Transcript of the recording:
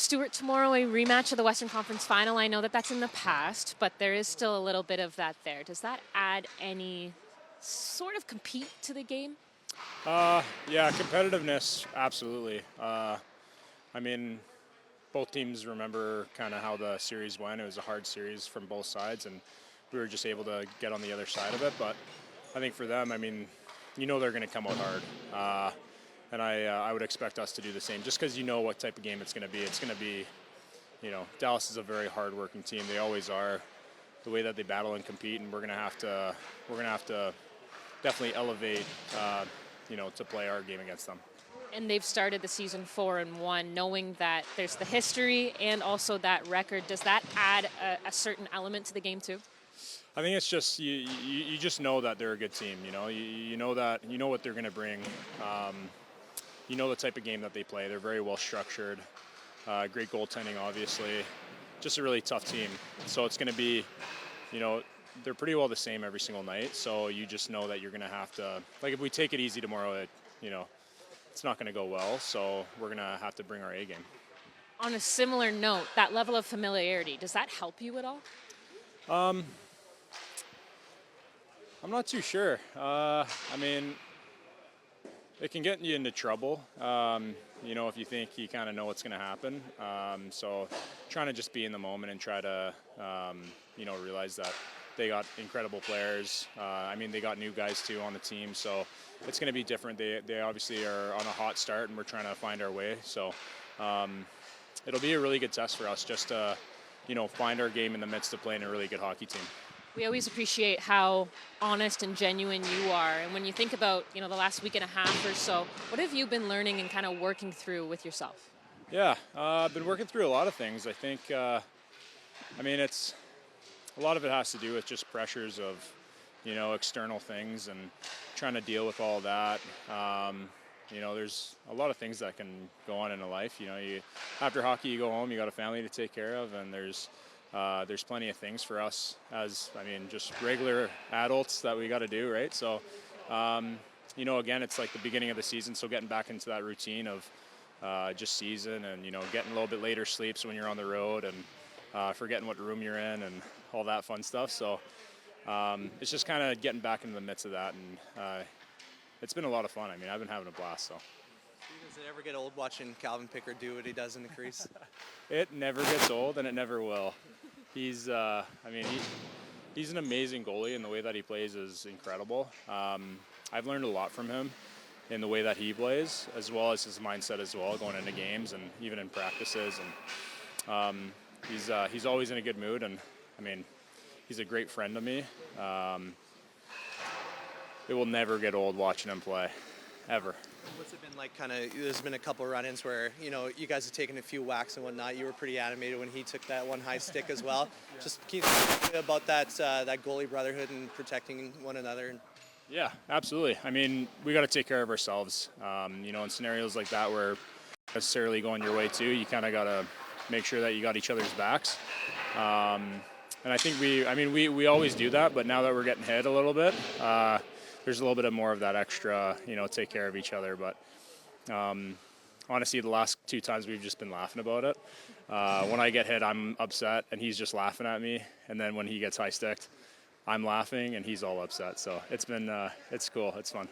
Stuart, tomorrow a rematch of the Western Conference Final. I know that that's in the past, but there is still a little bit of that there. Does that add any sort of compete to the game? Yeah, competitiveness, absolutely. I mean, both teams remember kind of how the series went. It was a hard series from both sides, and we were just able to get on the other side of it. But I think for them, I mean, you know they're going to come out hard. And I would expect us to do the same, just because you know what type of game it's going to be. It's going to be, Dallas is a very hard-working team. They always are. The way that they battle and compete, and we're going to have to definitely elevate, to play our game against them. And they've started the season 4-1, knowing that there's the history and also that record. Does that add a certain element to the game too? I think it's just you just know that they're a good team. You know what they're going to bring. You know the type of game that they play. They're very well structured. Great goaltending, obviously. Just a really tough team. So it's going to be, they're pretty well the same every single night. So you just know that you're going to have to, like, if we take it easy tomorrow, it's not going to go well. So we're going to have to bring our A game. On a similar note, that level of familiarity, does that help you at all? I'm not too sure. It can get you into trouble, if you think you kind of know what's going to happen. So trying to just be in the moment and try to, realize that they got incredible players. They got new guys too on the team, so it's going to be different. They obviously are on a hot start, and we're trying to find our way. So it'll be a really good test for us just to, find our game in the midst of playing a really good hockey team. We always appreciate how honest and genuine you are. And when you think about, the last week and a half or so, what have you been learning and kind of working through with yourself? Yeah, I've been working through a lot of things. I think, it's a lot of it has to do with just pressures of, external things and trying to deal with all that. There's a lot of things that can go on in a life. After hockey, you go home, you got a family to take care of, and there's plenty of things for us as, just regular adults that we got to do, right? So, again, it's like the beginning of the season, so getting back into that routine of just season and, getting a little bit later sleeps when you're on the road and forgetting what room you're in and all that fun stuff. So it's just kind of getting back into the midst of that, and it's been a lot of fun. I've been having a blast, so. Does it ever get old watching Calvin Pickard do what he does in the crease? It never gets old, and it never will. He's an amazing goalie, and the way that he plays is incredible. I've learned a lot from him in the way that he plays, as well as his mindset as well, going into games and even in practices. And he's always in a good mood, and he's a great friend to me. It will never get old watching him play, ever. What's it been like? There's been a couple of run-ins where you guys have taken a few whacks and whatnot. You were pretty animated when he took that one high stick as well. Yeah. Just can you talk about that goalie brotherhood and protecting one another? Yeah, absolutely. We got to take care of ourselves. In scenarios like that where necessarily going your way too, you kind of got to make sure that you got each other's backs. And I think we always do that, but now that we're getting hit a little bit, there's a little bit more of that extra, take care of each other. But honestly, the last 2 times we've just been laughing about it. When I get hit, I'm upset, and he's just laughing at me. And then when he gets high-sticked, I'm laughing, and he's all upset. So it's cool. It's fun.